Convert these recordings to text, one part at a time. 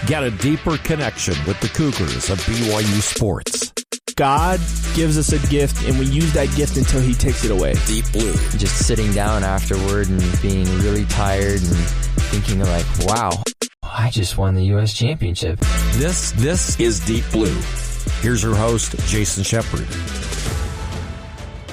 Get a deeper connection with the Cougars of BYU sports. God gives us a gift, and we use that gift until he takes it away. Deep Blue. Just sitting down afterward and being really tired and thinking like, wow, I just won the U.S. championship. This is Deep Blue. Here's your host, Jason Shepard.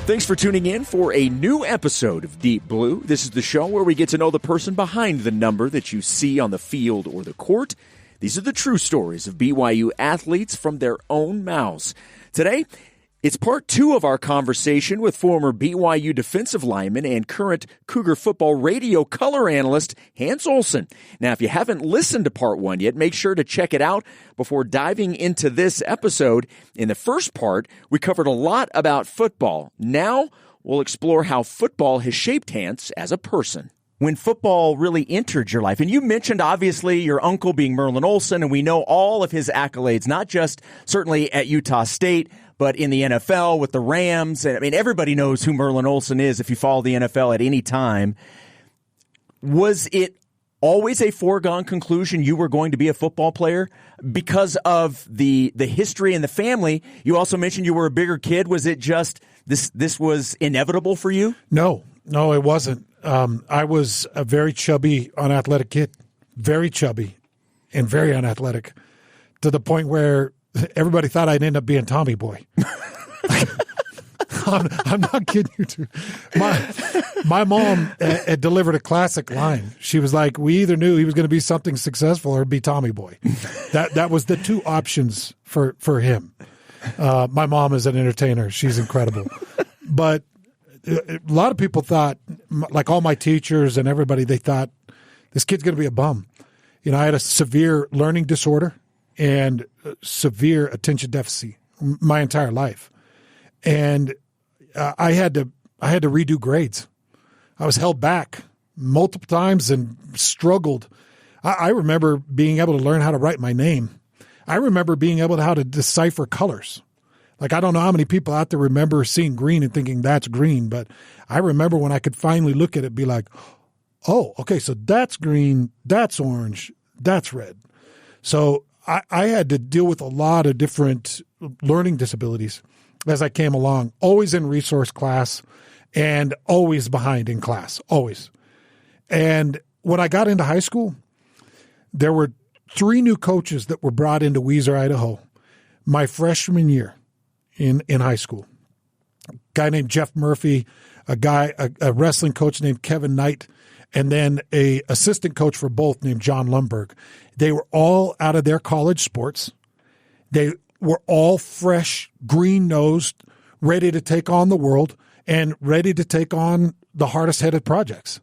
Thanks for tuning in for a new episode of Deep Blue. This is the show where we get to know the person behind the number that you see on the field or the court. These are the true stories of BYU athletes from their own mouths. Today, it's part 2 of our conversation with former BYU defensive lineman and current Cougar football radio color analyst Hans Olsen. Now, if you haven't listened to part 1 yet, make sure to check it out before diving into this episode. In the first part, we covered a lot about football. Now, we'll explore how football has shaped Hans as a person. When football really entered your life, and you mentioned obviously your uncle being Merlin Olsen, and we know all of his accolades, not just certainly at Utah State, but in the NFL with the Rams. And I mean, everybody knows who Merlin Olsen is if you follow the NFL at any time. Was it always a foregone conclusion you were going to be a football player because of the history and the family? You also mentioned you were a bigger kid. Was it just this was inevitable for you? No, it wasn't. I was a very chubby, unathletic kid, very chubby and very unathletic, to the point where everybody thought I'd end up being Tommy Boy. I'm not kidding you, too. My mom had delivered a classic line. She was like, we either knew he was going to be something successful or be Tommy Boy. That was the two options for him. My mom is an entertainer. She's incredible. But a lot of people thought, like all my teachers and everybody, they thought this kid's going to be a bum. You know, I had a severe learning disorder and severe attention deficit my entire life. And I had to redo grades. I was held back multiple times and struggled. I remember being able to learn how to write my name. I remember being able to how to decipher colors. Like, I don't know how many people out there remember seeing green and thinking that's green, but I remember when I could finally look at it and be like, oh, okay, so that's green, that's orange, that's red. So I had to deal with a lot of different learning disabilities as I came along, always in resource class and always behind in class, always. And when I got into high school, there were 3 new coaches that were brought into Weiser, Idaho, my freshman year in high school. A guy named Jeff Murphy, a wrestling coach named Kevin Knight, and then a assistant coach for both named John Lumberg. They were all out of their college sports. They were all fresh, green-nosed, ready to take on the world and ready to take on the hardest-headed projects.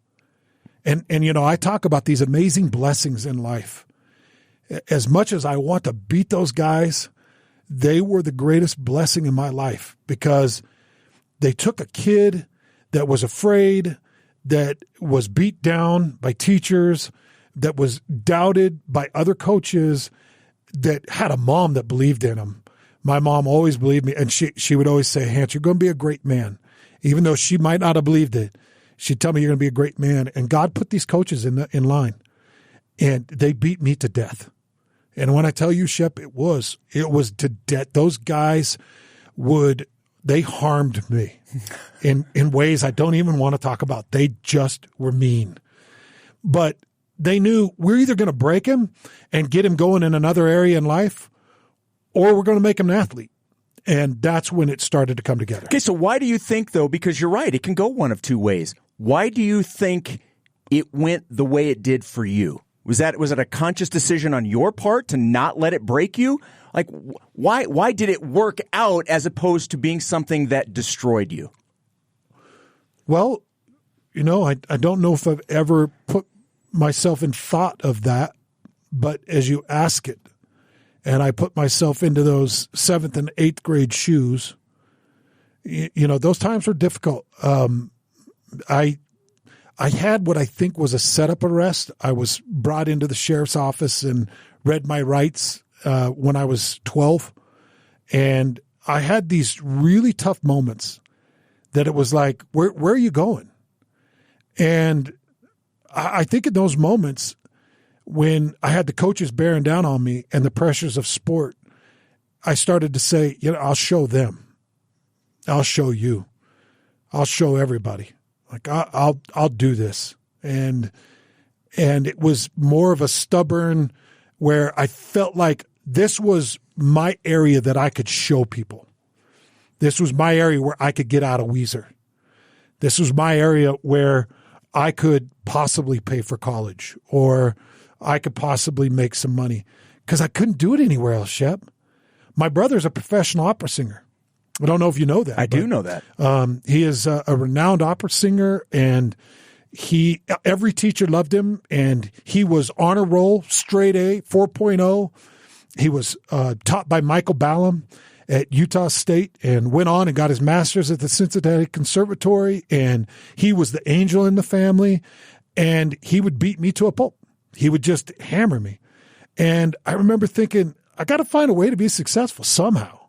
And you know, I talk about these amazing blessings in life. As much as I want to beat those guys, they were the greatest blessing in my life because they took a kid that was afraid, that was beat down by teachers, that was doubted by other coaches, that had a mom that believed in him. My mom always believed me, and she would always say, Hans, you're going to be a great man. Even though she might not have believed it, she'd tell me you're going to be a great man. And God put these coaches in line, and they beat me to death. And when I tell you, Shep, it was to death. Those guys they harmed me in ways I don't even want to talk about. They just were mean. But they knew we're either going to break him and get him going in another area in life, or we're going to make him an athlete. And that's when it started to come together. Okay, so why do you think, though, because you're right, it can go one of two ways. Why do you think it went the way it did for you? Was it a conscious decision on your part to not let it break you? Like, why did it work out as opposed to being something that destroyed you? Well, you know, I don't know if I've ever put myself in thought of that, but as you ask it, and I put myself into those 7th and 8th grade shoes, you know, those times were difficult. I had what I think was a setup arrest. I was brought into the sheriff's office and read my rights when I was 12. And I had these really tough moments that it was like, where are you going? And I think in those moments, when I had the coaches bearing down on me and the pressures of sport, I started to say, I'll show them. I'll show you. I'll show everybody. Like I'll do this. And it was more of a stubborn where I felt like this was my area that I could show people. This was my area where I could get out of Weiser. This was my area where I could possibly pay for college or I could possibly make some money because I couldn't do it anywhere else, Shep. My brother's a professional opera singer. I don't know if you know that. I do know that. He is a renowned opera singer, and every teacher loved him, and he was honor roll, straight A, 4.0. He was taught by Michael Ballum at Utah State and went on and got his master's at the Cincinnati Conservatory, and he was the angel in the family, and he would beat me to a pulp. He would just hammer me. And I remember thinking, I got to find a way to be successful somehow.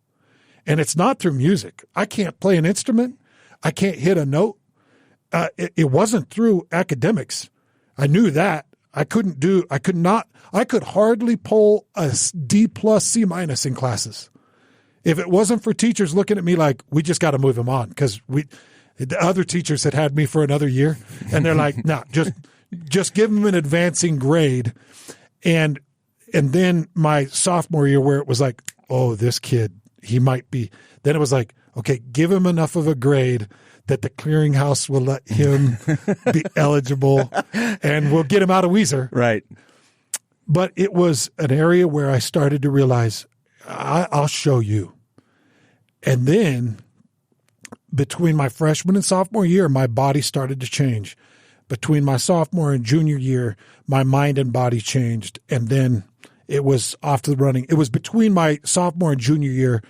And it's not through music. I can't play an instrument. I can't hit a note. It wasn't through academics. I knew that. I could hardly pull a D+, C- in classes. If it wasn't for teachers looking at me like, we just got to move him on because the other teachers had me for another year. And they're like, no, just give him an advancing grade. And then my sophomore year where it was like, oh, this kid, he might be. Then it was like, okay, give him enough of a grade that the clearinghouse will let him be eligible and we'll get him out of Weiser. Right. But it was an area where I started to realize I'll show you. And then between my freshman and sophomore year, my body started to change. Between my sophomore and junior year, my mind and body changed. And then it was off to the running. It was between my sophomore and junior year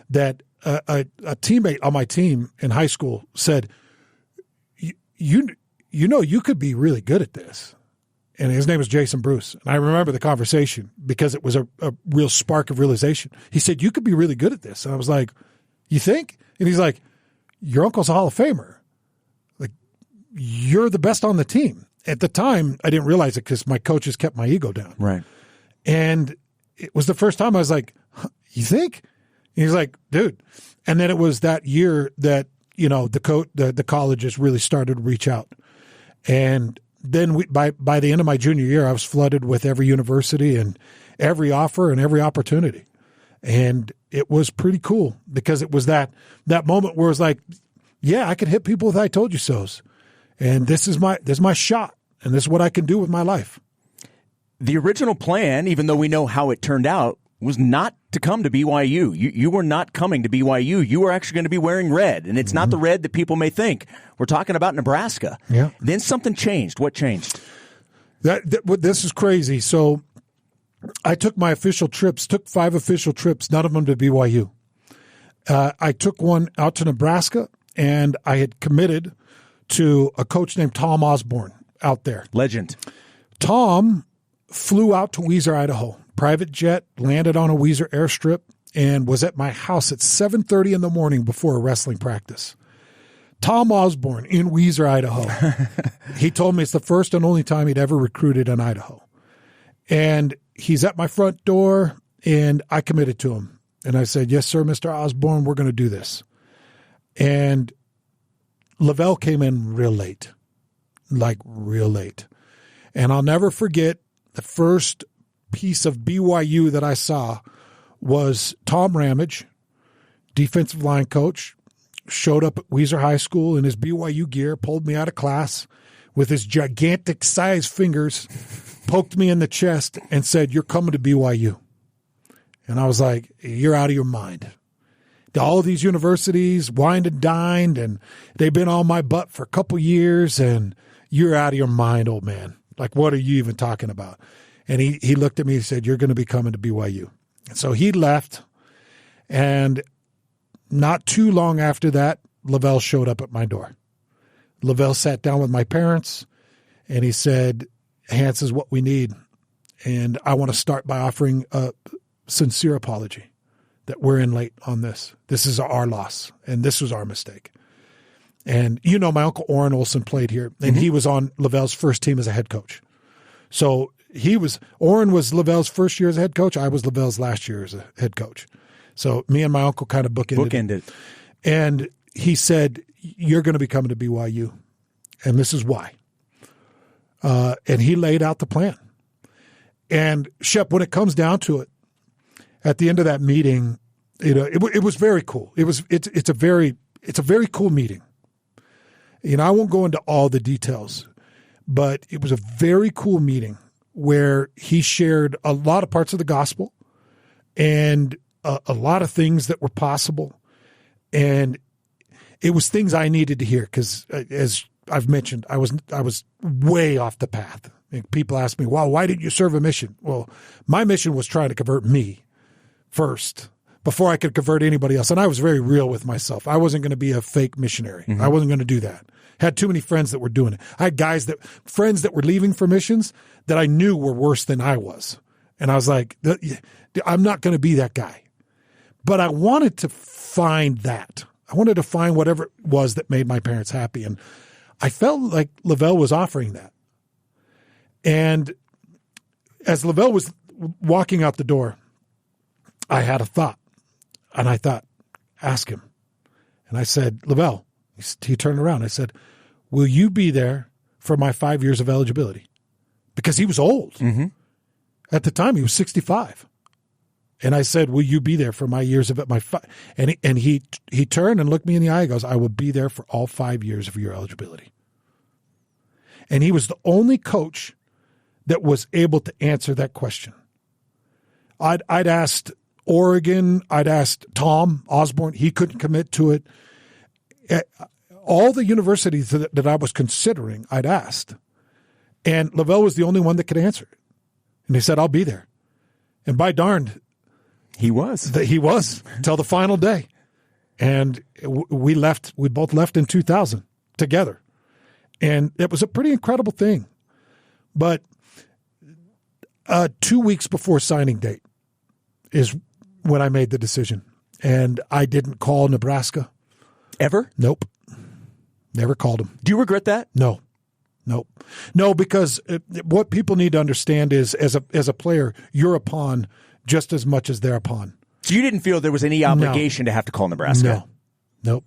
that a teammate on my team in high school said, you could be really good at this. And his name was Jason Bruce. And I remember the conversation because it was a real spark of realization. He said, you could be really good at this. And I was like, you think? And he's like, your uncle's a Hall of Famer. Like, you're the best on the team. At the time, I didn't realize it because my coaches kept my ego down. Right. And it was the first time I was like, you think? And he's like, dude. And then it was that year that, the colleges really started to reach out. And then by the end of my junior year, I was flooded with every university and every offer and every opportunity. And it was pretty cool because it was that moment where it was like, yeah, I could hit people with I told you so's. And this is my shot. And this is what I can do with my life. The original plan, even though we know how it turned out, was not to come to BYU. You were not coming to BYU. You were actually going to be wearing red. And it's not the red that people may think. We're talking about Nebraska. Yeah. Then something changed. What changed? This is crazy. So I took my official trips, took 5 official trips, none of them to BYU. I took one out to Nebraska, and I had committed to a coach named Tom Osborne out there. Legend. Tom flew out to Weiser, Idaho. Private jet, landed on a Weiser airstrip, and was at my house at 7:30 in the morning before a wrestling practice. Tom Osborne in Weiser, Idaho. He told me it's the first and only time he'd ever recruited in Idaho. And he's at my front door, and I committed to him. And I said, yes, sir, Mr. Osborne, we're going to do this. And Lavelle came in real late. And I'll never forget the first piece of BYU that I saw was Tom Ramage, defensive line coach, showed up at Weiser High School in his BYU gear, pulled me out of class with his gigantic size fingers, poked me in the chest and said, you're coming to BYU. And I was like, you're out of your mind. All of these universities wined and dined, and they've been on my butt for a couple years, and you're out of your mind, old man. Like, what are you even talking about? And he looked at me and said, you're going to be coming to BYU. And so he left, and not too long after that, Lavelle showed up at my door. Lavelle sat down with my parents, and he said, Hans is what we need, and I want to start by offering a sincere apology that we're in late on this. This is our loss, and this was our mistake. And my Uncle Orrin Olsen played here, and he was on Lavelle's first team as a head coach. So Orrin was Lavelle's first year as a head coach. I was Lavelle's last year as a head coach. So me and my uncle kind of bookended it. And he said, you're going to be coming to BYU. And this is why. And he laid out the plan. And Shep, when it comes down to it, at the end of that meeting, it was very cool. It's a very cool meeting. I won't go into all the details, but it was a very cool meeting where he shared a lot of parts of the gospel and a lot of things that were possible. And it was things I needed to hear because, as I've mentioned, I was way off the path. People ask me, "Wow, why didn't you serve a mission?" Well, my mission was trying to convert me first before I could convert anybody else. And I was very real with myself. I wasn't going to be a fake missionary. I wasn't going to do that. Had too many friends that were doing it. I had friends that were leaving for missions that I knew were worse than I was. And I was like, I'm not going to be that guy. But I wanted to find that. I wanted to find whatever it was that made my parents happy. And I felt like Lavelle was offering that. And as Lavelle was walking out the door, I had a thought. And I thought, ask him. And I said, Lavelle, he turned around. I said, will you be there for my 5 years of eligibility? Because he was old. Mm-hmm. At the time, he was 65. And I said, will you be there for my years of it? And he turned and looked me in the eye and goes, I will be there for all 5 years of your eligibility. And he was the only coach that was able to answer that question. I'd asked Oregon, I'd asked Tom Osborne, he couldn't commit to it. All the universities that I was considering, I'd asked. And Lavelle was the only one that could answer it. And he said, I'll be there. And by darned, he was until the final day. And we both left in 2000 together. And it was a pretty incredible thing. But 2 weeks before signing date is when I made the decision. And I didn't call Nebraska. Ever? Nope. Never called him. Do you regret that? No. Nope. No, because what people need to understand is as a player, you're a pawn just as much as they're a pawn. So you didn't feel there was any obligation to have to call Nebraska? No. Nope.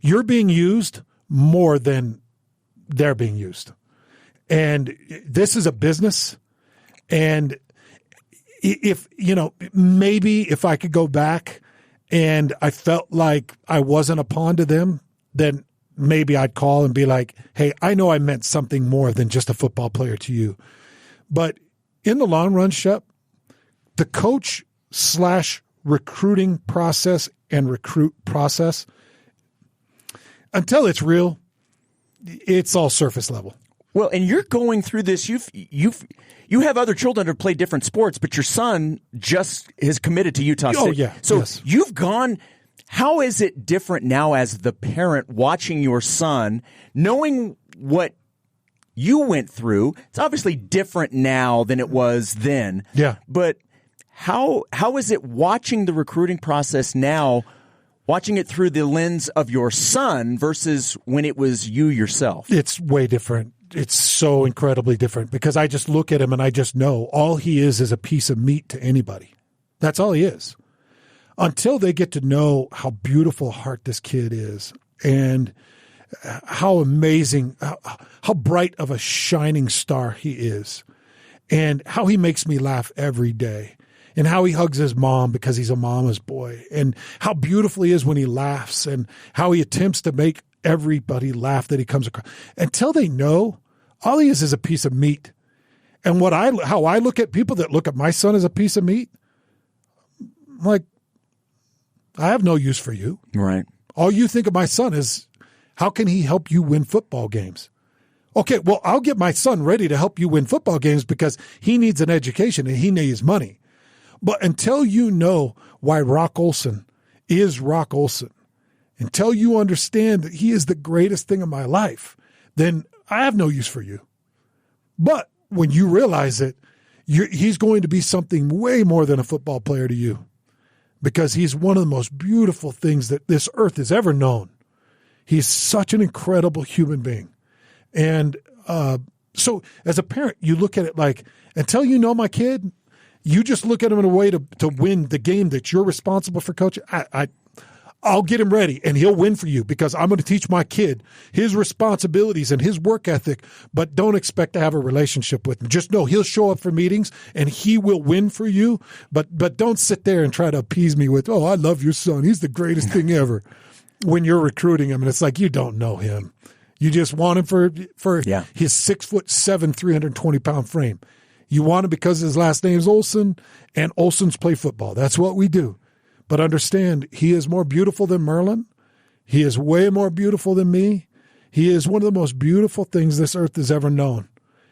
You're being used more than they're being used. And this is a business. And maybe if I could go back and I felt like I wasn't a pawn to them, then maybe I'd call and be like, hey, I know I meant something more than just a football player to you. But in the long run, Shep, the coach / recruiting process and recruit process, until it's real, it's all surface level. Well, and you're going through this. You have other children who play different sports, but your son just is committed to Utah State. Oh, yeah. So yes. You've gone. How is it different now as the parent watching your son, knowing what you went through? It's obviously different now than it was then. Yeah. But how is it watching the recruiting process now, watching it through the lens of your son versus when it was you yourself? It's way different. It's so incredibly different because I just look at him and I just know all he is a piece of meat to anybody. That's all he is. Until they get to know how beautiful a heart this kid is and how amazing, how bright of a shining star he is and how he makes me laugh every day and how he hugs his mom because he's a mama's boy and how beautiful he is when he laughs and how he attempts to make everybody laugh that he comes across. Until they know, all he is a piece of meat. And how I look at people that look at my son as a piece of meat, I'm like, I have no use for you. Right. All you think of my son is, how can he help you win football games? Okay, well, I'll get my son ready to help you win football games because he needs an education and he needs money. But until you know why Rock Olsen is Rock Olsen, until you understand that he is the greatest thing in my life, then I have no use for you. But when you realize it, he's going to be something way more than a football player to you. Because he's one of the most beautiful things that this earth has ever known. He's such an incredible human being. And So as a parent, you look at it like, until you know my kid, you just look at him in a way to win the game that you're responsible for coaching. I'll get him ready, and he'll win for you because I'm going to teach my kid his responsibilities and his work ethic, but don't expect to have a relationship with him. Just know he'll show up for meetings, and he will win for you, but don't sit there and try to appease me with, oh, I love your son. He's the greatest thing ever, when you're recruiting him, and it's like you don't know him. You just want him for his 6'7", 320-pound frame. You want him because his last name is Olsen, and Olsens play football. That's what we do. But understand, he is more beautiful than Merlin. He is way more beautiful than me. He is one of the most beautiful things this earth has ever known.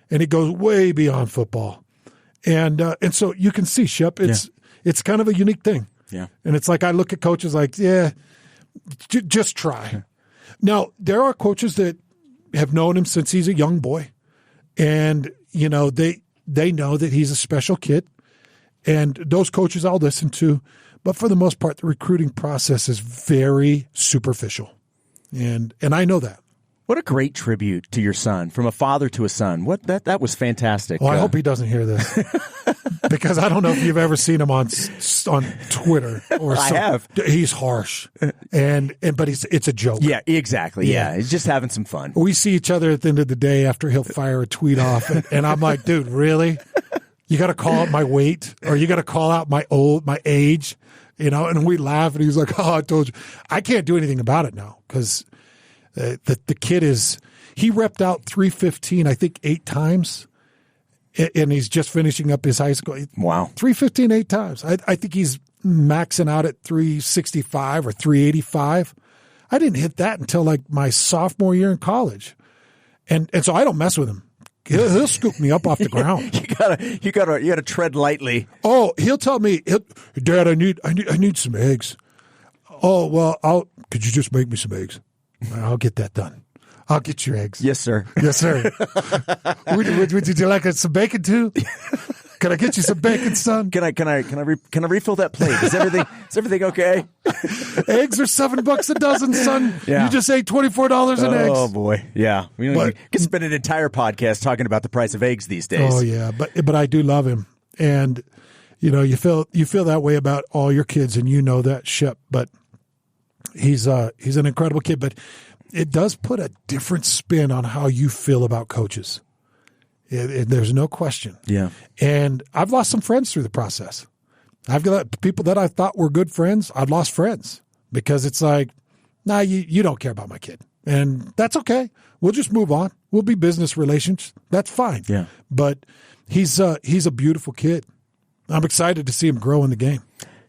And it goes way beyond football. And so you can see, Shep, it's kind of a unique thing. Yeah. And it's like I look at coaches like, just try. Now, there are coaches that have known him since he's a young boy. And, they know that he's a special kid. And those coaches I'll listen to. But for the most part, the recruiting process is very superficial. And I know that. What a great tribute to your son, from a father to a son. That was fantastic. Well, I hope he doesn't hear this. Because I don't know if you've ever seen him on Twitter or something. I have. He's harsh. But it's a joke. Yeah, exactly. Yeah. He's just having some fun. We see each other at the end of the day after he'll fire a tweet off. And I'm like, dude, really? You got to call out my weight, or you got to call out my age, and we laugh, and he's like, oh, I told you. I can't do anything about it now because the kid he repped out 315, I think 8 times, and he's just finishing up his high school. Wow. 315 8 times. I think he's maxing out at 365 or 385. I didn't hit that until like my sophomore year in college. And so I don't mess with him. He'll scoop me up off the ground. You gotta tread lightly. Oh, he'll tell me, Dad, I need some eggs. Oh, well, could you just make me some eggs? I'll get that done. I'll get your eggs. Yes, sir. Yes, sir. Would you like some bacon too? Can I get you some bacon, son? Can I refill that plate? Is everything okay? Eggs are $7 a dozen, son. Yeah. You just ate $24 an eggs. Oh boy, yeah. We could spend an entire podcast talking about the price of eggs these days. Oh yeah, but I do love him, and you feel that way about all your kids, and you know that, Shep. But he's an incredible kid, but it does put a different spin on how you feel about coaches. There's no question. Yeah. And I've lost some friends through the process. I've got people that I thought were good friends. I've lost friends because it's like, nah, you don't care about my kid. And that's okay. We'll just move on. We'll be business relations. That's fine. Yeah. But he's a beautiful kid. I'm excited to see him grow in the game.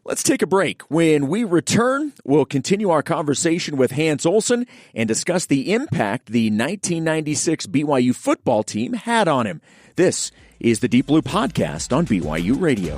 Let's take a break. When we return, we'll continue our conversation with Hans Olsen and discuss the impact the 1996 BYU football team had on him. This is the Deep Blue Podcast on BYU Radio.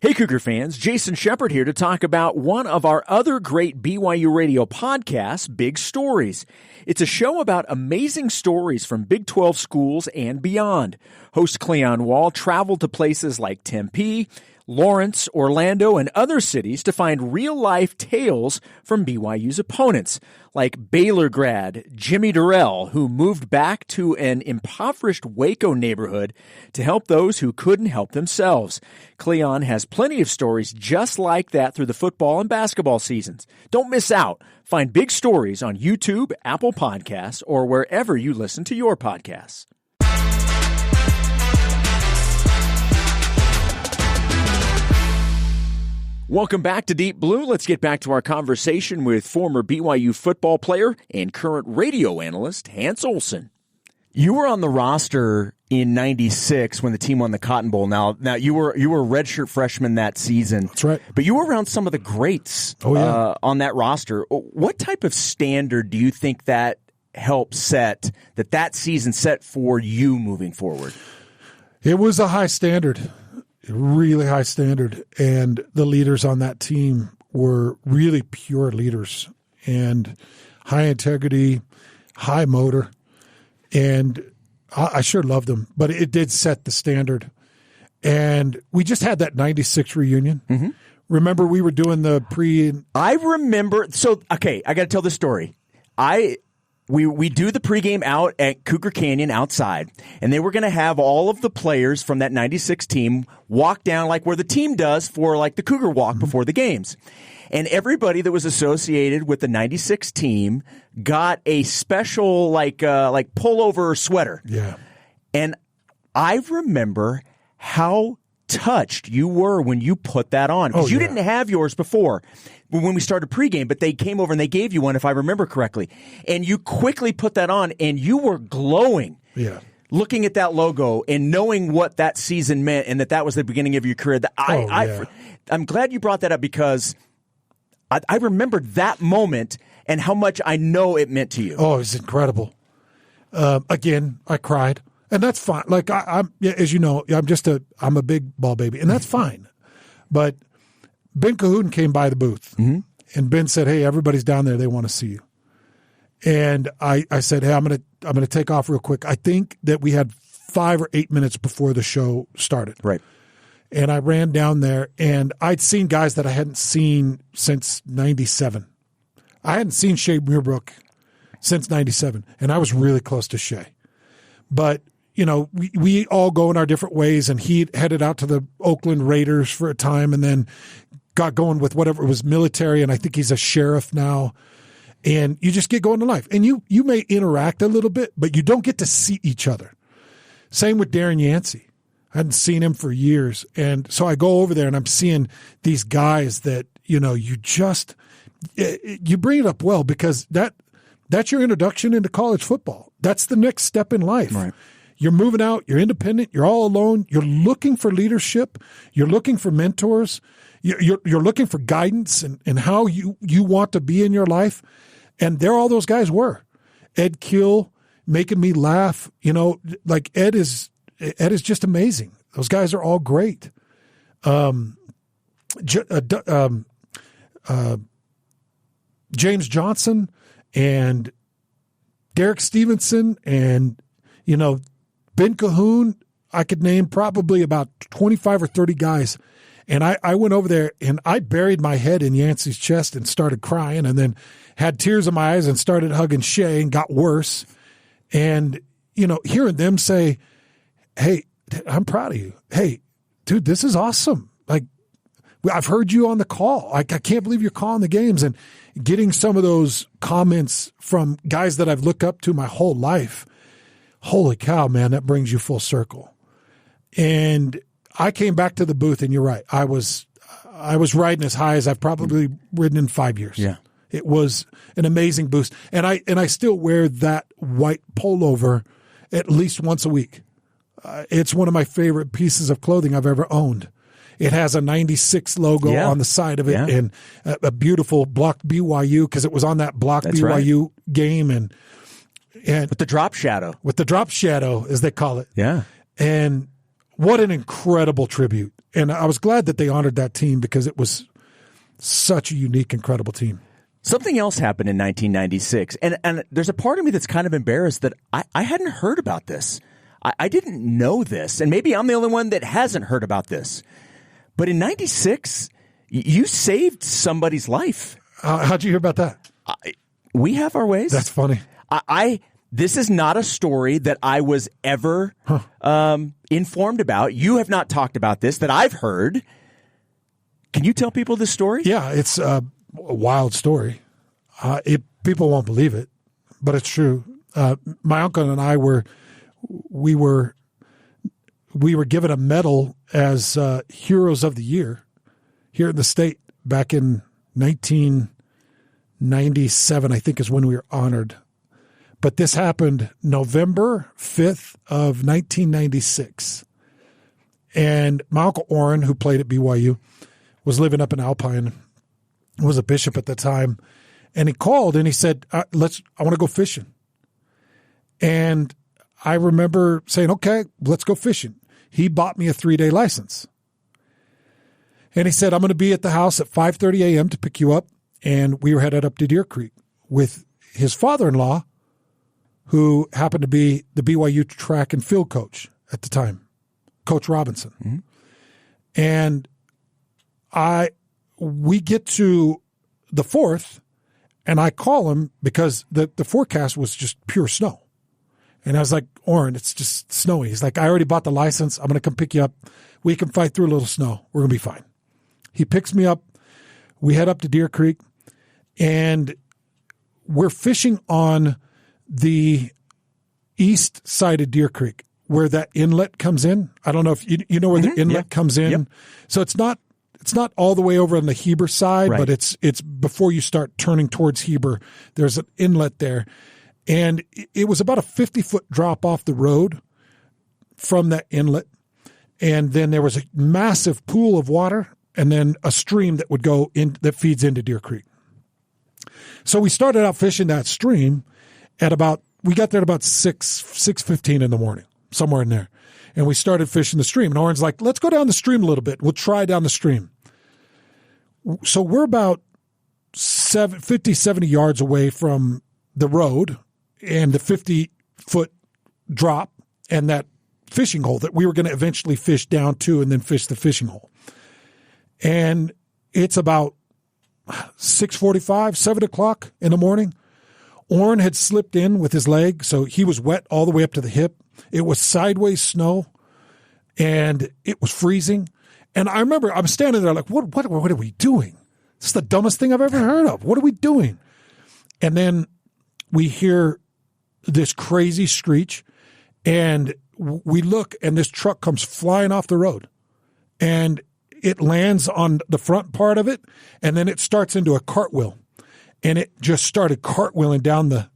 Hey, Cougar fans, Jason Shepard here to talk about one of our other great BYU Radio podcasts, Big Stories. It's a show about amazing stories from Big 12 schools and beyond. Host Cleon Wall traveled to places like Tempe, Lawrence, Orlando, and other cities to find real-life tales from BYU's opponents, like Baylor grad Jimmy Durrell, who moved back to an impoverished Waco neighborhood to help those who couldn't help themselves. Cleon has plenty of stories just like that through the football and basketball seasons. Don't miss out. Find Big Stories on YouTube, Apple Podcasts, or wherever you listen to your podcasts. Welcome back to Deep Blue. Let's get back to our conversation with former BYU football player and current radio analyst Hans Olsen. You were on the roster in '96 when the team won the Cotton Bowl. Now you were a redshirt freshman that season. That's right. But you were around some of the greats on that roster. What type of standard do you think that helped set, that season set for you moving forward? It was a high standard. Really high standard, and the leaders on that team were really pure leaders and high integrity, high motor, and I sure loved them. But it did set the standard, and we just had that '96 reunion. Mm-hmm. Remember, we were doing the pre. I remember. So okay, I got to tell this story. we do the pregame out at Cougar Canyon outside, and they were going to have all of the players from that 96 team walk down like where the team does for like the Cougar walk before the games. And everybody that was associated with the 96 team got a special like pullover sweater. Yeah. And I remember how touched you were when you put that on. Because you didn't have yours before when we started pregame, but they came over and they gave you one, if I remember correctly. And you quickly put that on, and you were glowing. Yeah. Looking at that logo and knowing what that season meant and that was the beginning of your career. I'm glad you brought that up because I remembered that moment and how much I know it meant to you. Oh, it was incredible. Again, I cried. And that's fine. Like I'm, as you know, I'm a big ball baby, and that's fine. But Ben Cahoon came by the booth, and Ben said, "Hey, everybody's down there. They want to see you." And I said, "Hey, I'm gonna take off real quick." I think that we had 5 or 8 minutes before the show started. Right. And I ran down there, and I'd seen guys that I hadn't seen since '97. I hadn't seen Shea Muirbrook since '97, and I was really close to Shea. But you know, we all go in our different ways, and he headed out to the Oakland Raiders for a time and then got going with whatever it was military, and I think he's a sheriff now. And you just get going in life. And you may interact a little bit, but you don't get to see each other. Same with Darren Yancey. I hadn't seen him for years. And so I go over there, and I'm seeing these guys that, you know, you bring it up well because that's your introduction into college football. That's the next step in life. Right. You're moving out. You're independent. You're all alone. You're looking for leadership. You're looking for mentors. You're looking for guidance and how you want to be in your life. And there all those guys were. Ed Kill making me laugh. You know, like Ed is just amazing. Those guys are all great. James Johnson and Derek Stevenson and, you know, Ben Cahoon, I could name probably about 25 or 30 guys. And I went over there and I buried my head in Yancey's chest and started crying and then had tears in my eyes and started hugging Shea and got worse. And, you know, hearing them say, "Hey, I'm proud of you. Hey, dude, this is awesome. Like, I've heard you on the call. I can't believe you're calling the games." And getting some of those comments from guys that I've looked up to my whole life. Holy cow, man, that brings you full circle. And I came back to the booth, and you're right. I was riding as high as I've probably ridden in 5 years. Yeah. It was an amazing boost. And I still wear that white pullover at least once a week. It's one of my favorite pieces of clothing I've ever owned. It has a 96 logo on the side of it and a beautiful blocked BYU because it was on that blocked BYU game. And with the drop shadow. With the drop shadow, as they call it. Yeah. And what an incredible tribute. And I was glad that they honored that team because it was such a unique, incredible team. Something else happened in 1996. And there's a part of me that's kind of embarrassed that I hadn't heard about this. I didn't know this. And maybe I'm the only one that hasn't heard about this. But in 96, you saved somebody's life. How'd you hear about that? We have our ways. That's funny. This is not a story that I was ever informed about. You have not talked about this that I've heard. Can you tell people this story? Yeah, it's a wild story. People won't believe it, but it's true. My uncle and I were given a medal as Heroes of the Year here in the state back in 1997, I think is when we were honored. But this happened November 5th of 1996. And my Uncle Orrin, who played at BYU, was living up in Alpine, was a bishop at the time. And he called and he said, I want to go fishing. And I remember saying, okay, let's go fishing. He bought me a 3-day license. And he said, I'm going to be at the house at 5:30 a.m. to pick you up. And we were headed up to Deer Creek with his father-in-law, who happened to be the BYU track and field coach at the time, Coach Robinson. Mm-hmm. And we get to the 4th, And I call him because the forecast was just pure snow. And I was like, Oren, it's just snowy. He's like, I already bought the license. I'm going to come pick you up. We can fight through a little snow. We're going to be fine. He picks me up. We head up to Deer Creek, and we're fishing on the east side of Deer Creek where that inlet comes in. I don't know if you know where the inlet comes in. Yep. So it's not all the way over on the Heber side, but it's before you start turning towards Heber. There's an inlet there. And it was about a 50-foot drop off the road from that inlet. And then there was a massive pool of water and then a stream that would go in that feeds into Deer Creek. So we started out fishing that stream we got there at about 6:15 in the morning, somewhere in there. And we started fishing the stream. And Oren's like, let's go down the stream a little bit. We'll try down the stream. So we're about 50, 70 yards away from the road and the 50-foot drop and that fishing hole that we were going to eventually fish down to and then fish the fishing hole. And it's about 6:45, 7 o'clock in the morning. Oren had slipped in with his leg, so he was wet all the way up to the hip. It was sideways snow, and it was freezing. And I remember I'm standing there like, what are we doing? This is the dumbest thing I've ever heard of. What are we doing? And then we hear this crazy screech, and we look, and this truck comes flying off the road. And it lands on the front part of it, and then it starts into a cartwheel. And it just started cartwheeling down the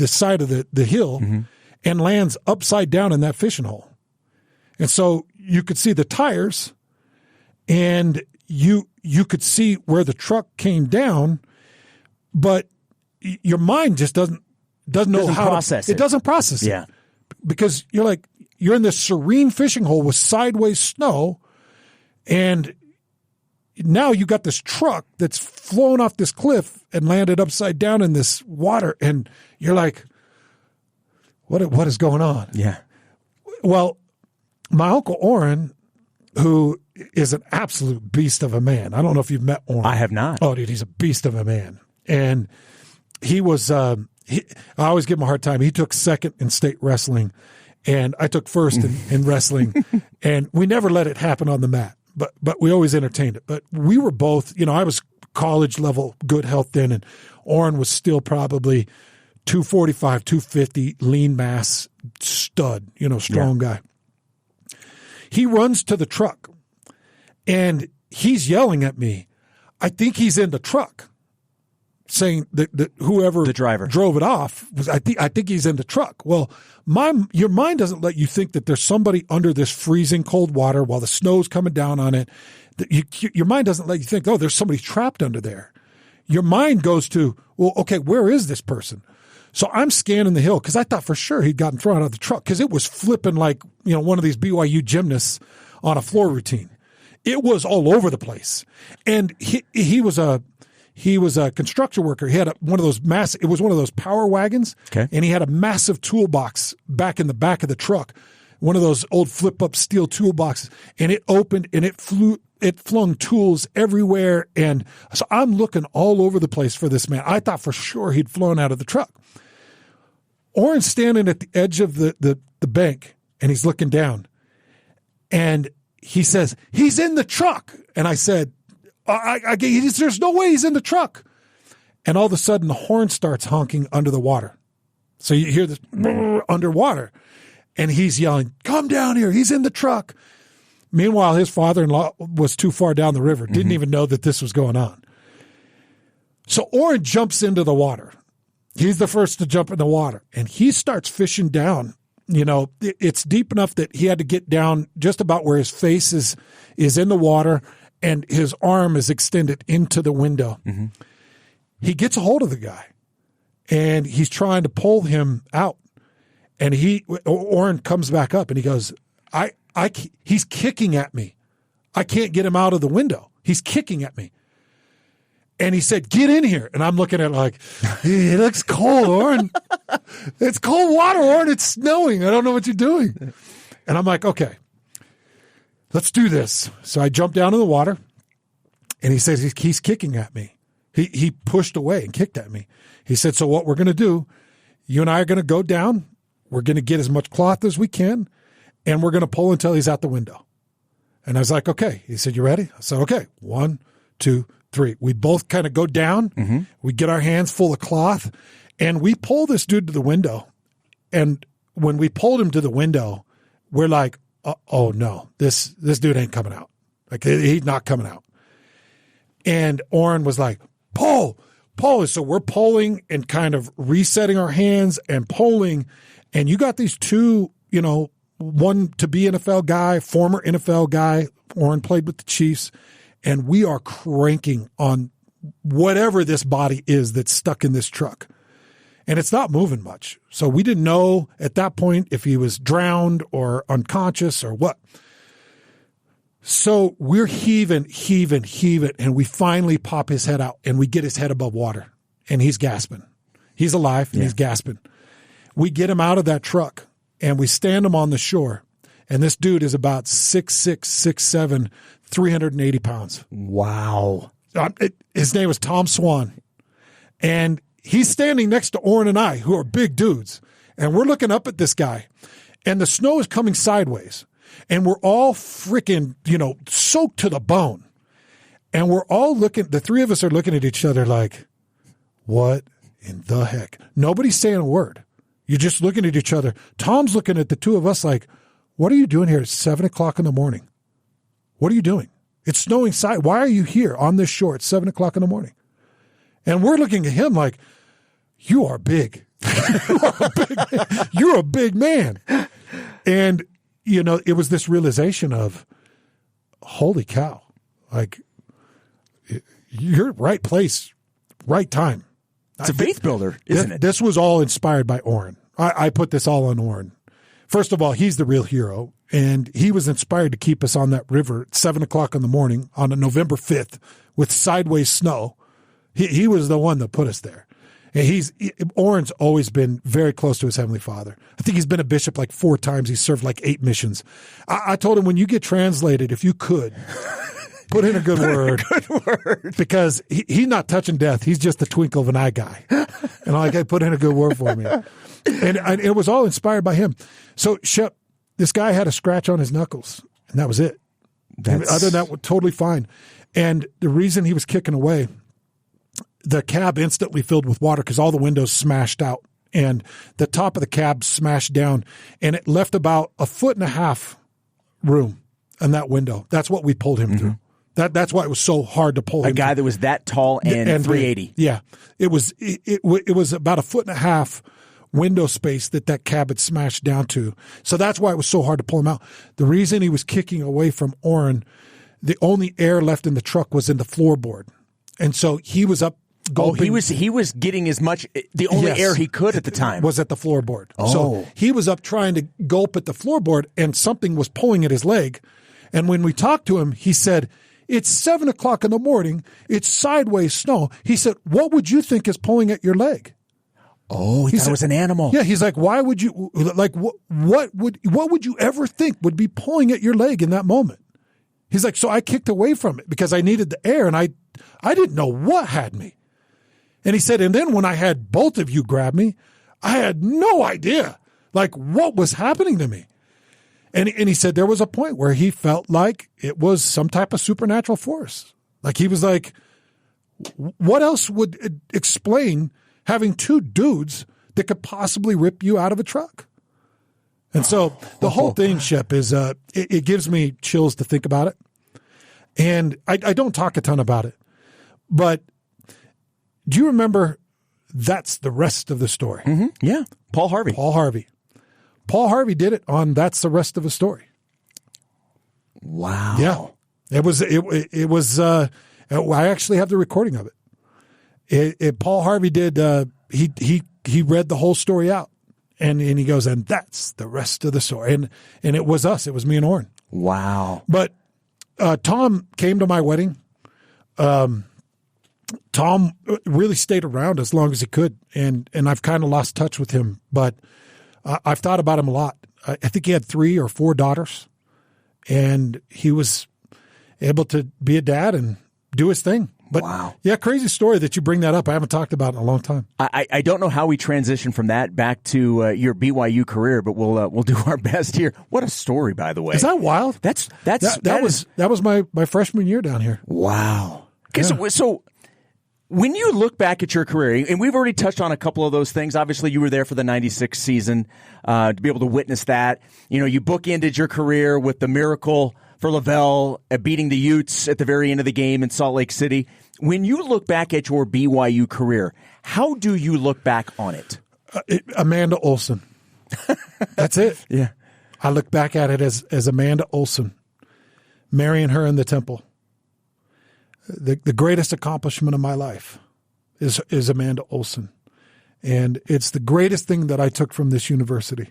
side of the hill and lands upside down in that fishing hole. And so you could see the tires, and you could see where the truck came down, but your mind just doesn't know how to process it. It doesn't process it. Because you're in this serene fishing hole with sideways snow, and now you got this truck that's flown off this cliff and landed upside down in this water, and you're like, what is going on? Yeah. Well, my Uncle Oren, who is an absolute beast of a man. I don't know if you've met Oren. I have not. Oh, dude, he's a beast of a man. And he was, I always give him a hard time. He took second in state wrestling, and I took first in wrestling, and we never let it happen on the mat. But we always entertained it. But we were both, I was college level good health then, and Oren was still probably 245, 250, lean mass, stud, strong guy. He runs to the truck, and he's yelling at me. I think he's in the truck, saying that whoever the driver drove it off I think he's in the truck. Well, your mind doesn't let you think that there's somebody under this freezing cold water while the snow's coming down on it. Your mind doesn't let you think, oh, there's somebody trapped under there. Your mind goes to, well, okay, where is this person? So I'm scanning the hill because I thought for sure he'd gotten thrown out of the truck because it was flipping like one of these BYU gymnasts on a floor routine. It was all over the place, and he was a construction worker. He had one of those it was one of those power wagons, and he had a massive toolbox back in the back of the truck, one of those old flip-up steel toolboxes, and it opened and it flung tools everywhere. And so I'm looking all over the place for this man. I thought for sure he'd flown out of the truck. Oren's standing at the edge of the bank, and he's looking down, and he says, he's in the truck. And I said, there's no way he's in the truck. And all of a sudden, the horn starts honking under the water. So you hear this underwater. And he's yelling, come down here. He's in the truck. Meanwhile, his father-in-law was too far down the river, didn't even know that this was going on. So Oren jumps into the water. He's the first to jump in the water. And he starts fishing down. It's deep enough that he had to get down just about where his face is in the water, and his arm is extended into the window. He gets a hold of the guy, and he's trying to pull him out. And Oren comes back up, and he goes, he's kicking at me. I can't get him out of the window. He's kicking at me. And he said, get in here. And I'm looking at it like, it looks cold, Oren. It's cold water, Oren. It's snowing. I don't know what you're doing. And I'm like, okay, let's do this. So I jump down in the water, and he says he's kicking at me. He pushed away and kicked at me. He said, so what we're going to do, you and I are going to go down. We're going to get as much cloth as we can, and we're going to pull until he's out the window. And I was like, okay. He said, you ready? I said, okay. 1, 2, 3. We both kind of go down. Mm-hmm. We get our hands full of cloth, and we pull this dude to the window. And when we pulled him to the window, we're like, oh no, this dude ain't coming out. Like, he's not coming out. And Oren was like, pull. So we're pulling and kind of resetting our hands and pulling. And you got these two, one to be NFL guy, former NFL guy. Oren played with the Chiefs. And we are cranking on whatever this body is that's stuck in this truck. And it's not moving much. So we didn't know at that point if he was drowned or unconscious or what. So we're heaving, and we finally pop his head out, and we get his head above water, and he's gasping. He's alive, and he's gasping. We get him out of that truck, and we stand him on the shore, and this dude is about 6'6", 6'7", 380 pounds. Wow. His name was Tom Swan, and he's standing next to Oren and I, who are big dudes, and we're looking up at this guy, and the snow is coming sideways. And we're all freaking, soaked to the bone. And we're all the three of us are looking at each other like, what in the heck? Nobody's saying a word. You're just looking at each other. Tom's looking at the two of us like, what are you doing here at 7 o'clock in the morning? What are you doing? It's snowing. Why are you here on this shore at 7 o'clock in the morning? And we're looking at him like, you are big. You're a big man. And it was this realization of, holy cow, like, you're right place, right time. It's a faith builder, isn't it? This was all inspired by Oren. I put this all on Oren. First of all, he's the real hero, and he was inspired to keep us on that river at 7 o'clock in the morning on a November 5th with sideways snow. He was the one that put us there. And Oren's always been very close to his Heavenly Father. I think he's been a bishop like 4 times. He's served like 8 missions. I told him, when you get translated, if you could, put in a good word. Because he's not touching death. He's just the twinkle of an eye guy. And I'm like, hey, put in a good word for me. And it was all inspired by him. So, Shep, this guy had a scratch on his knuckles, and that was it. Other than that, totally fine. And the reason he was kicking away, the cab instantly filled with water because all the windows smashed out, and the top of the cab smashed down, and it left about 1.5 foot room in that window. That's what we pulled him through. That's why it was so hard to pull him. A guy that was that tall and 380. Yeah. It was about 1.5 foot window space that cab had smashed down to. So that's why it was so hard to pull him out. The reason he was kicking away from Oren, the only air left in the truck was in the floorboard. And so he was up gulping. He was getting as much, the only air he could at the time was at the floorboard. So he was up trying to gulp at the floorboard, and something was pulling at his leg. And when we talked to him, he said, it's 7 o'clock in the morning. It's sideways snow. He said, what would you think is pulling at your leg? Oh, he thought it was an animal. Yeah, he's like, why would you, like, what would you ever think would be pulling at your leg in that moment? He's like, so I kicked away from it because I needed the air, and I didn't know what had me. And he said, and then when I had both of you grab me, I had no idea, like, what was happening to me. And he said there was a point where he felt like it was some type of supernatural force. Like, he was like, what else would explain having 2 dudes that could possibly rip you out of a truck? And so the whole thing, Shep, is it gives me chills to think about it. And I don't talk a ton about it. But do you remember That's the Rest of the Story? Mm-hmm. Yeah. Paul Harvey. Paul Harvey did it on That's the Rest of the Story. Wow. Yeah. It was I actually have the recording of it. Paul Harvey did, he read the whole story out. And he goes, and that's the rest of the story. And it was us. It was me and Oren. Wow. But Tom came to my wedding. Tom really stayed around as long as he could. And I've kind of lost touch with him. But I've thought about him a lot. I think he had 3 or 4 daughters. And he was able to be a dad and do his thing. But wow. Yeah, crazy story that you bring that up. I haven't talked about it in a long time. I don't know how we transition from that back to your BYU career, but we'll do our best here. What a story, by the way. Is that wild? That was my freshman year down here. Wow. So when you look back at your career, and we've already touched on a couple of those things. Obviously, you were there for the '96 season to be able to witness that. You bookended your career with the miracle for Lavelle beating the Utes at the very end of the game in Salt Lake City. When you look back at your BYU career, how do you look back on it? Amanda Olsen. That's it. Yeah. I look back at it as Amanda Olsen, marrying her in the temple. The greatest accomplishment of my life is Amanda Olsen. And it's the greatest thing that I took from this university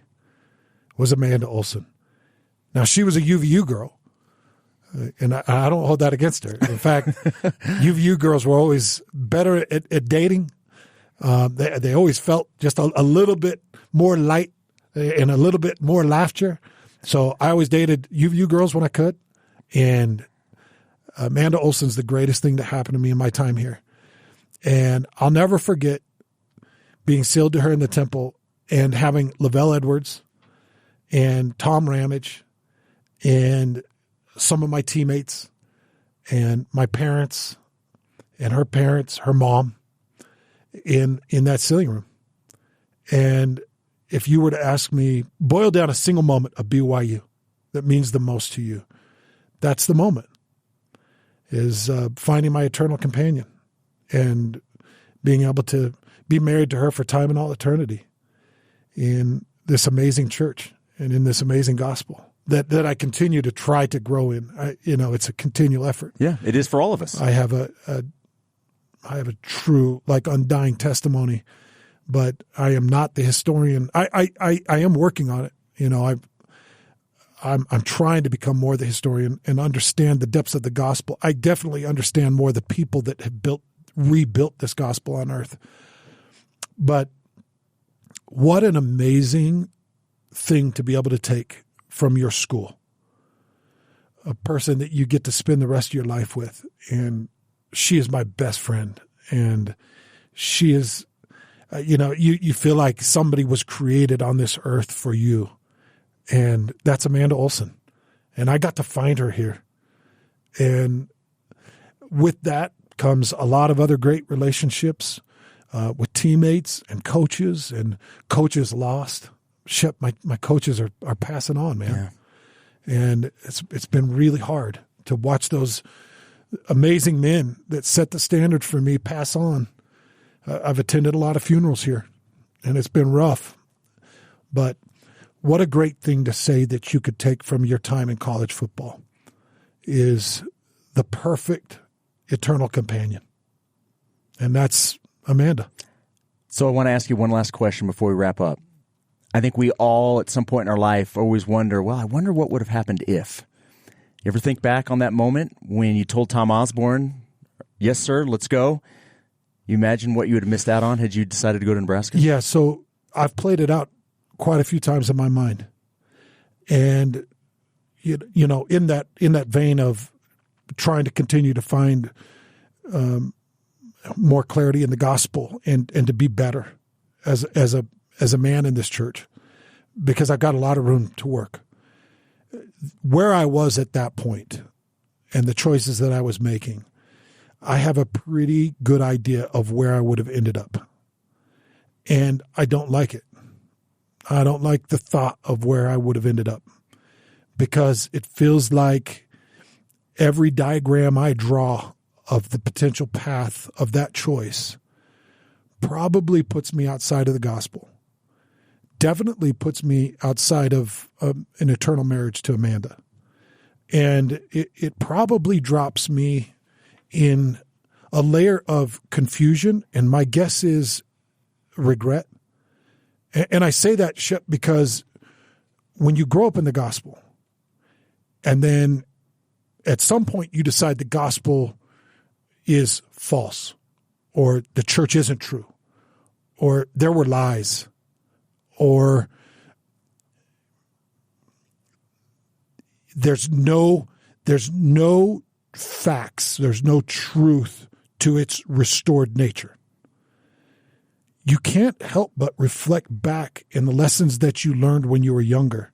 was Amanda Olsen. Now, she was a UVU girl, and I don't hold that against her. In fact, UVU girls were always better at dating. They always felt just a little bit more light and a little bit more laughter. So I always dated UVU girls when I could, and Amanda Olsen's the greatest thing that happened to me in my time here. And I'll never forget being sealed to her in the temple and having Lavelle Edwards and Tom Ramage and some of my teammates and my parents and her parents, her mom, in that sealing room. And if you were to ask me, boil down a single moment of BYU that means the most to you, that's the moment. Is finding my eternal companion and being able to be married to her for time and all eternity in this amazing church and in this amazing gospel that I continue to try to grow in. It's a continual effort. Yeah, it is for all of us. I have a true, undying testimony, but I am not the historian. I am working on it. I'm trying to become more the historian and understand the depths of the gospel. I definitely understand more the people that have rebuilt this gospel on earth. But what an amazing thing to be able to take from your school, a person that you get to spend the rest of your life with. And she is my best friend. And she is, you feel like somebody was created on this earth for you. And that's Amanda Olsen. And I got to find her here. And with that comes a lot of other great relationships with teammates and coaches lost. Shep, my coaches are passing on, man. Yeah. And it's been really hard to watch those amazing men that set the standard for me pass on. I've attended a lot of funerals here, and it's been rough. But what a great thing to say that you could take from your time in college football is the perfect eternal companion. And that's Amanda. So I want to ask you one last question before we wrap up. I think we all at some point in our life always wonder, I wonder what would have happened if. You ever think back on that moment when you told Tom Osborne, yes, sir, let's go? You imagine what you would have missed out on had you decided to go to Nebraska? Yeah, so I've played it out quite a few times in my mind. And, in that vein of trying to continue to find more clarity in the gospel and to be better as a man in this church, because I've got a lot of room to work. Where I was at that point and the choices that I was making, I have a pretty good idea of where I would have ended up. And I don't like it. I don't like the thought of where I would have ended up, because it feels like every diagram I draw of the potential path of that choice probably puts me outside of the gospel. Definitely puts me outside of an eternal marriage to Amanda. And it probably drops me in a layer of confusion, and my guess is regret. And I say that, Shep, because when you grow up in the gospel and then at some point you decide the gospel is false, or the church isn't true, or there were lies, or there's no facts, there's no truth to its restored nature. You can't help but reflect back in the lessons that you learned when you were younger.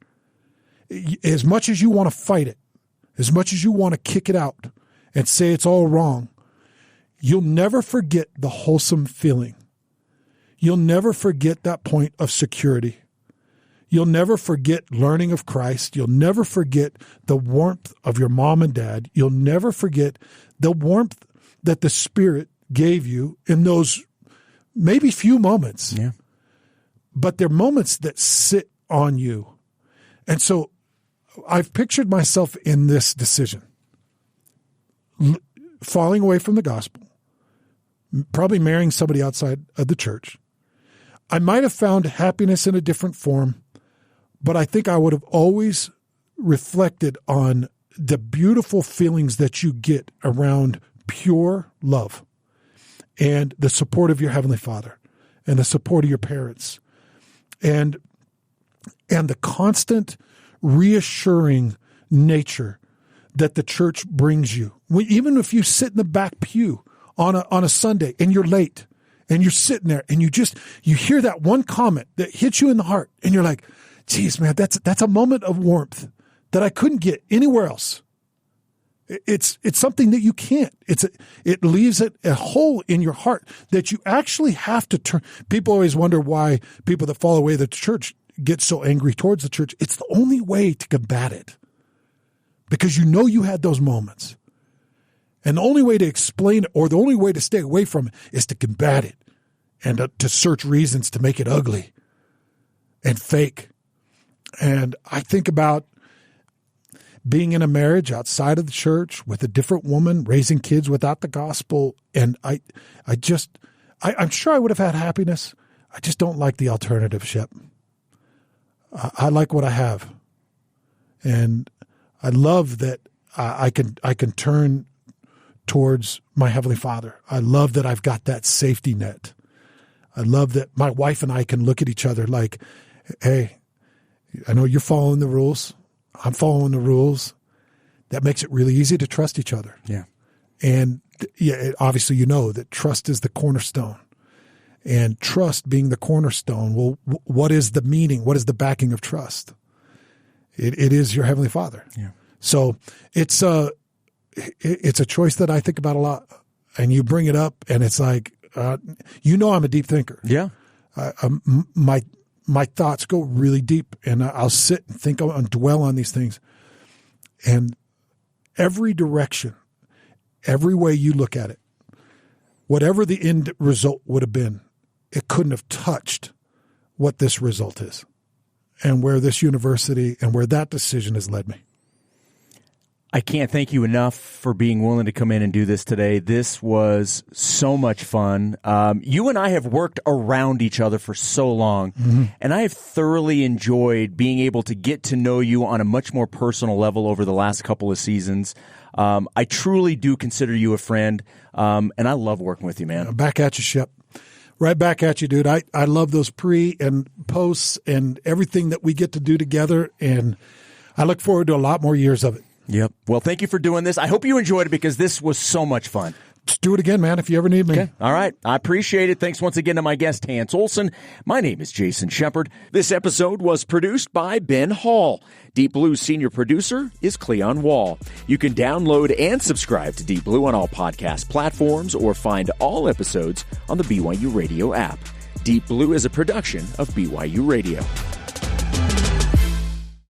As much as you want to fight it, as much as you want to kick it out and say it's all wrong, you'll never forget the wholesome feeling. You'll never forget that point of security. You'll never forget learning of Christ. You'll never forget the warmth of your mom and dad. You'll never forget the warmth that the Spirit gave you in those maybe few moments. Yeah. But they're moments that sit on you. And so I've pictured myself in this decision, falling away from the gospel, probably marrying somebody outside of the church. I might have found happiness in a different form, but I think I would have always reflected on the beautiful feelings that you get around pure love and the support of your Heavenly Father and the support of your parents and the constant reassuring nature that the church brings you. Even if you sit in the back pew on a Sunday and you're late and you're sitting there and you hear that one comment that hits you in the heart and you're like, geez, man, that's a moment of warmth that I couldn't get anywhere else. It's something that you can't. It leaves a hole in your heart that you actually have to turn. People always wonder why people that fall away the church get so angry towards the church. It's the only way to combat it, because you know you had those moments. And the only way to explain it, or the only way to stay away from it, is to combat it and to search reasons to make it ugly and fake. And I think about being in a marriage outside of the church with a different woman, raising kids without the gospel. And I'm sure I would have had happiness. I just don't like the alternative, Shep. I like what I have. And I love that I can turn towards my Heavenly Father. I love that I've got that safety net. I love that my wife and I can look at each other like, hey, I know you're following the rules. I'm following the rules. That makes it really easy to trust each other. Yeah. And obviously you know that trust is the cornerstone. And trust being the cornerstone, well, what is the meaning? What is the backing of trust? It is your Heavenly Father. Yeah. So it's a choice that I think about a lot. And you bring it up, and it's like, I'm a deep thinker. Yeah. My thoughts go really deep, and I'll sit and think and dwell on these things. And every direction, every way you look at it, whatever the end result would have been, it couldn't have touched what this result is and where this university and where that decision has led me. I can't thank you enough for being willing to come in and do this today. This was so much fun. You and I have worked around each other for so long, and I have thoroughly enjoyed being able to get to know you on a much more personal level over the last couple of seasons. I truly do consider you a friend, and I love working with you, man. Back at you, Shep. Right back at you, dude. I love those pre and posts and everything that we get to do together, and I look forward to a lot more years of it. Yep. Well, thank you for doing this. I hope you enjoyed it, because this was so much fun. Just do it again, man, if you ever need me. Okay. All right. I appreciate it. Thanks once again to my guest, Hans Olsen. My name is Jason Shepard. This episode was produced by Ben Hall. Deep Blue's senior producer is Cleon Wall. You can download and subscribe to Deep Blue on all podcast platforms, or find all episodes on the BYU Radio app. Deep Blue is a production of BYU Radio.